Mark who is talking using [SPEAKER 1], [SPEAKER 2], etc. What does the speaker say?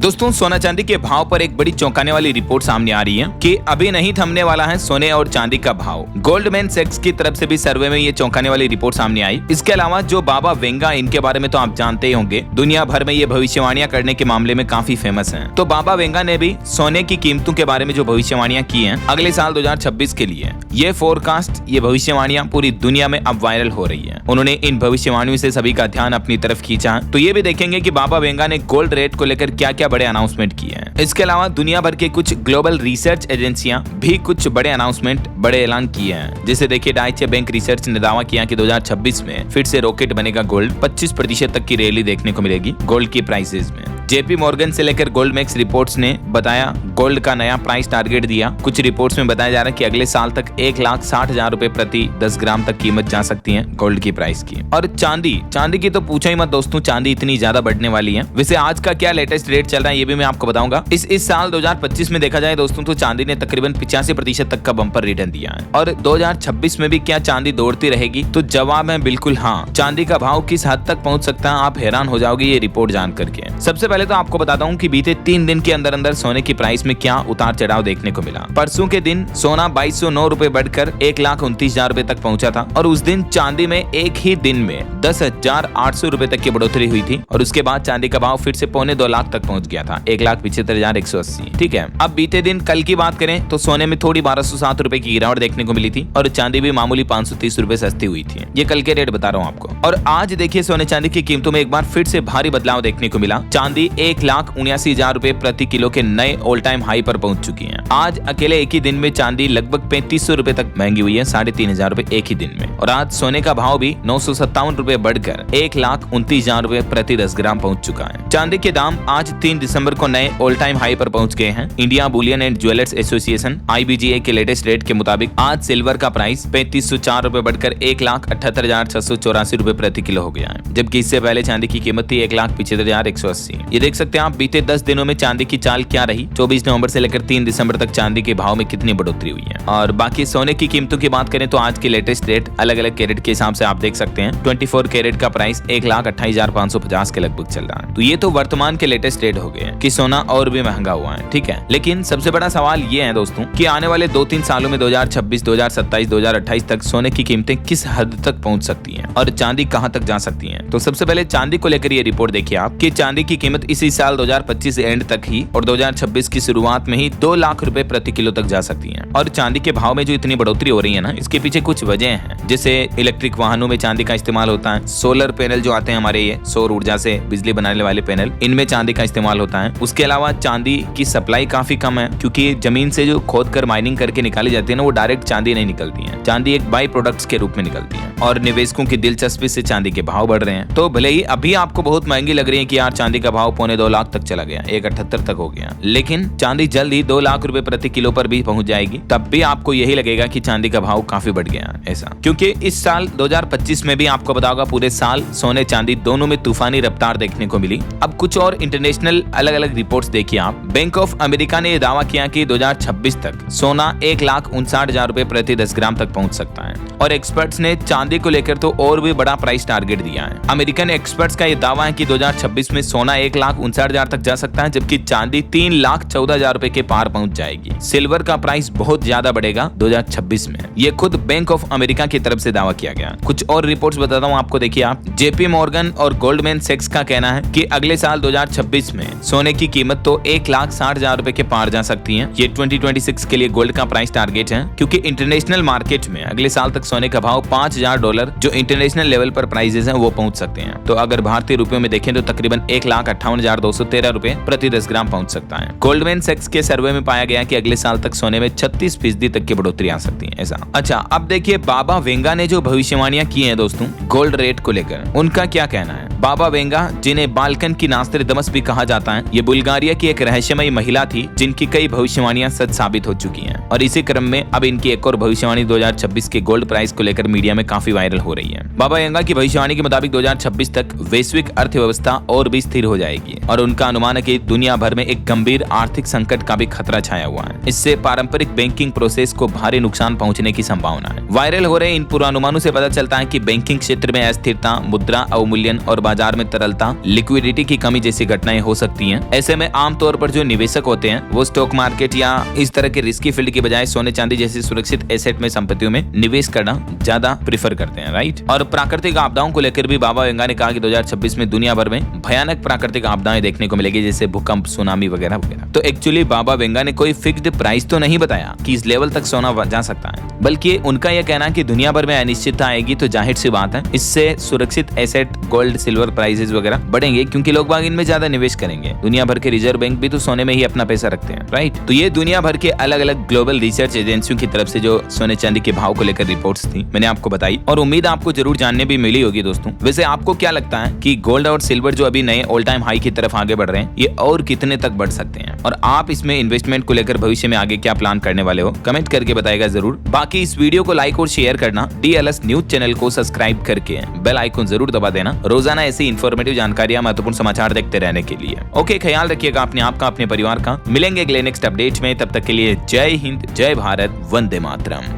[SPEAKER 1] दोस्तों, सोना चांदी के भाव पर एक बड़ी चौंकाने वाली रिपोर्ट सामने आ रही है कि अभी नहीं थमने वाला है सोने और चांदी का भाव। गोल्डमैन सैक्स की तरफ से भी सर्वे में ये चौंकाने वाली रिपोर्ट सामने आई। इसके अलावा जो बाबा वेंगा, इनके बारे में तो आप जानते ही होंगे, दुनिया भर में ये भविष्यवाणियां करने के मामले में काफी फेमस हैं। तो बाबा वेंगा ने भी सोने की कीमतों के बारे में जो भविष्यवाणियां की हैं अगले साल 2026 के लिए, ये फोरकास्ट, ये भविष्यवाणियां पूरी दुनिया में अब वायरल हो रही है। उन्होंने इन भविष्यवाणियों से सभी का ध्यान अपनी तरफ खींचा। तो ये भी देखेंगे कि बाबा वेंगा ने गोल्ड रेट को लेकर क्या क्या बड़े अनाउंसमेंट किए हैं। इसके अलावा दुनिया भर के कुछ ग्लोबल रिसर्च एजेंसियां भी कुछ बड़े अनाउंसमेंट, बड़े ऐलान किए हैं। जैसे देखिए, डाइचे बैंक रिसर्च ने दावा किया कि 2026 में फिर से रॉकेट बनेगा गोल्ड, 25% तक की रैली देखने को मिलेगी गोल्ड की प्राइसेस में। जेपी मॉर्गन से लेकर गोल्डमैक्स रिपोर्ट्स ने बताया, गोल्ड का नया प्राइस टारगेट दिया। कुछ रिपोर्ट्स में बताया जा रहा है कि अगले साल तक 1,60,000 रुपए प्रति 10 ग्राम तक कीमत जा सकती है गोल्ड की प्राइस की। और चांदी की तो पूछो ही मत दोस्तों, चांदी इतनी ज्यादा बढ़ने वाली है। वैसे आज का क्या लेटेस्ट रेट चल रहा है ये भी मैं आपको बताऊंगा। इस साल 2025 में देखा जाए दोस्तों तो चांदी ने तकरीबन 85% तक का बम्पर रिटर्न दिया है। और 2026 में भी क्या चांदी दौड़ती रहेगी? तो जवाब है बिल्कुल हाँ। चांदी का भाव किस हद तक पहुंच सकता है, आप हैरान हो जाओगे ये रिपोर्ट जान करके। सबसे पहले तो आपको बताता हूँ कि बीते 3 दिन के अंदर अंदर सोने की प्राइस में क्या उतार चढ़ाव देखने को मिला। परसों के दिन सोना 2209 रुपए बढ़कर 1,29,000 रुपए तक पहुंचा था। और उस दिन चांदी में एक ही दिन में 10,800 रुपए तक की बढ़ोतरी हुई थी। और उसके बाद चांदी का भाव फिर से 2.25 लाख तक पहुंच गया था, 1,75,180। ठीक है, अब बीते दिन कल की बात करें तो सोने में थोड़ी 1,207 रुपए की गिरावट देखने को मिली थी और चांदी भी मामूली 530 रुपए सस्ती हुई थी। ये कल के रेट बता रहा हूँ आपको। और आज देखिए, सोने चांदी की कीमतों में एक बार फिर से भारी बदलाव देखने को मिला। चांदी 1,79,000 रुपए प्रति किलो के नए ऑल टाइम हाई पर पहुंच चुकी है। आज अकेले एक ही दिन में चांदी लगभग 3,500 रुपए तक महंगी हुई है, 3,500 रुपए एक ही दिन में। और आज सोने का भाव भी 957 रुपए बढ़कर 1,29,000 रुपए प्रति 10 ग्राम पहुंच चुका है। चांदी के दाम आज 3 दिसंबर को नए ऑल टाइम हाई पर पहुंच गए हैं। India Boolean and jewellers association IBGA के लेटेस्ट रेट के मुताबिक आज सिल्वर का प्राइस 3,504 रुपए बढ़कर 1,78,684 रुपए प्रति किलो हो गया है, जबकि इससे पहले चांदी की कीमत थी 1,75,180। ये देख सकते हैं आप बीते 10 दिनों में चांदी की चाल क्या रही। 24 नवंबर से लेकर 3 दिसंबर तक चांदी के भाव में कितनी बढ़ोतरी हुई है। और बाकी सोने की कीमतों की बात करें तो आज के लेटेस्ट रेट अलग अलग कैरेट के हिसाब से आप देख सकते हैं। 24 कैरेट का प्राइस 1,28,550 के लगभग चल रहा है। तो ये तो वर्तमान के लेटेस्ट रेट हो गए कि सोना और भी महंगा हुआ है। ठीक है, लेकिन सबसे बड़ा सवाल ये है दोस्तों कि आने वाले 2-3 सालों में 2026, 2027, 2028 तक सोने की कीमतें किस हद तक पहुंच सकती हैं और चांदी कहां तक जा सकती है। तो सबसे पहले चांदी को लेकर ये रिपोर्ट देखिए आप कि चांदी की कीमत इसी साल 2025 एंड तक ही और 2026 की शुरुआत में ही 2 लाख रुपए प्रति किलो तक जा सकती है। और चांदी के भाव में जो इतनी बढ़ोतरी हो रही है ना, इसके पीछे कुछ वजह है। जैसे इलेक्ट्रिक वाहनों में चांदी का इस्तेमाल होता है, सोलर पैनल जो आते हैं हमारे, ये सौर ऊर्जा से बिजली बनाने वाले पैनल, इनमें चांदी का इस्तेमाल होता है। उसके अलावा चांदी की सप्लाई काफी कम है, क्योंकि जमीन से जो खोद कर माइनिंग करके निकाली जाती है ना, वो डायरेक्ट चांदी नहीं निकलती है। चांदी एक बाई प्रोडक्ट्स के रूप में निकलती है। और निवेशकों की दिलचस्पी से चांदी के भाव बढ़ रहे हैं। तो भले ही अभी आपको बहुत महंगी लग रही है कि यार चांदी का भाव 2.25 लाख तक चला गया, 1,78 तक हो गया, लेकिन चांदी जल्द ही 2 लाख रुपए प्रति किलो पर भी पहुंच जाएगी। तब भी आपको यही लगेगा कि चांदी का भाव काफी बढ़ गया है ऐसा, क्योंकि इस साल 2025 में भी आपको बताऊंगा पूरे साल सोने चांदी दोनों में तूफानी रफ्तार देखने को मिली। अब कुछ और इंटरनेशनल अलग अलग रिपोर्ट्स देखिए आप। बैंक ऑफ अमेरिका ने यह दावा किया कि 2026 तक सोना 1,59,000 रुपए प्रति 10 ग्राम तक पहुंच सकता है। और एक्सपर्ट्स ने चांदी को लेकर तो और भी बड़ा प्राइस टारगेट दिया है। अमेरिकन एक्सपर्ट्स का यह दावा है कि 2026 में सोना 1,59,000 तक जा सकता है, जबकि चांदी 3,14,000 रुपए के पार पहुंच जाएगी। सिल्वर का प्राइस बहुत ज्यादा बढ़ेगा 2026 में, ये खुद बैंक ऑफ अमेरिका की तरफ से दावा किया गया। कुछ और रिपोर्ट्स बताता हूँ आपको, देखिए आप। जेपी मॉर्गन और गोल्डमैन सैक्स का कहना है कि अगले साल 2026 में सोने की कीमत तो 1,60,000 रुपए के पार जा सकती है। ये 2026 के लिए गोल्ड का प्राइस टारगेट है, क्योंकि इंटरनेशनल मार्केट में अगले साल तक सोने का भाव $5,000 जो इंटरनेशनल लेवल पर प्राइसेस हैं वो पहुंच सकते हैं। तो अगर भारतीय रुपयों में देखें तो तकरीबन 1,58,213 रुपए प्रति 10 ग्राम पहुंच सकता है। गोल्डमैन सैक्स के सर्वे में पाया गया कि अगले साल तक सोने में 36% तक की बढ़ोतरी आ सकती है ऐसा। अच्छा, अब देखिए बाबा वेंगा ने जो भविष्यवाणियां की हैं दोस्तों गोल्ड रेट को लेकर, उनका क्या कहना है। बाबा वेंगा, जिन्हें बाल्कन की नास्त्रेदमस भी कहा जाता है, ये बुल्गारिया की एक रहस्यमयी महिला थी जिनकी कई भविष्यवाणियां सच साबित हो चुकी हैं। और इसी क्रम में अब इनकी एक और भविष्यवाणी 2026 के गोल्ड प्राइस को लेकर मीडिया में काफी वायरल हो रही है। बाबा वेंगा की भविष्यवाणी के मुताबिक 2026 तक वैश्विक अर्थव्यवस्था और भी स्थिर हो जाएगी। जाएगी और उनका अनुमान है कि दुनिया भर में एक गंभीर आर्थिक संकट का भी खतरा छाया हुआ है। इससे पारंपरिक बैंकिंग प्रोसेस को भारी नुकसान पहुंचने की संभावना है। वायरल हो रहे इन पूर्वानुमानों से पता चलता है कि बैंकिंग क्षेत्र में अस्थिरता, मुद्रा अवमूल्यन और बाजार में तरलता, लिक्विडिटी की कमी जैसी घटनाएं हो सकती हैं। ऐसे में आमतौर पर जो निवेशक होते हैं वो स्टॉक मार्केट या इस तरह के रिस्की फील्ड की बजाय सोने चांदी जैसी सुरक्षित एसेट में संपत्तियों में निवेश करना ज्यादा प्रीफर करते हैं, राइट। और प्राकृतिक आपदाओं को लेकर भी बाबा वेंगा ने कहा कि 2026 में दुनिया भर में भयानक प्राकृतिक आपदाएं देखने को मिलेगी, जैसे भूकंप, सुनामी वगैरह वगैरह। तो एक्चुअली बाबा वेंगा ने कोई फिक्स्ड प्राइस तो नहीं बताया कि इस लेवल तक सोना जा सकता है, बल्कि उनका यह कहना है कि दुनिया भर में अनिश्चितता आएगी तो जाहिर सी बात है इससे सुरक्षित एसेट गोल्ड सिल्वर प्राइसेस वगैरह बढ़ेंगे, क्योंकि लोग बाग इनमें ज्यादा निवेश करेंगे। दुनिया भर के रिजर्व बैंक भी तो सोने में ही अपना पैसा रखते हैं, राइट। तो ये दुनिया भर के अलग अलग ग्लोबल रिसर्च एजेंसियों की तरफ से जो सोने चांदी के भाव को लेकर रिपोर्ट्स थी मैंने आपको बताई, और उम्मीद आपको जरूर जानने भी मिली होगी दोस्तों। वैसे आपको क्या लगता है कि गोल्ड और सिल्वर जो अभी नए ऑल टाइम हाई की तरफ आगे बढ़ रहे हैं, ये और कितने तक बढ़ सकते हैं, और आप इसमें इन्वेस्टमेंट को लेकर भविष्य में आगे क्या प्लान करने वाले हो, कमेंट करके बताएगा जरूर। बाकी इस वीडियो को लाइक और शेयर करना, DLS न्यूज चैनल को सब्सक्राइब करके बेल आइकन जरूर दबा देना, रोजाना ऐसी इन्फॉर्मेटिव जानकारियां, महत्वपूर्ण समाचार देखते रहने के लिए। ओके, ख्याल रखिएगा अपने आप का, अपने परिवार का। मिलेंगे अगले नेक्स्ट अपडेट में, तब तक के लिए जय हिंद, जय भारत, वंदे मातरम।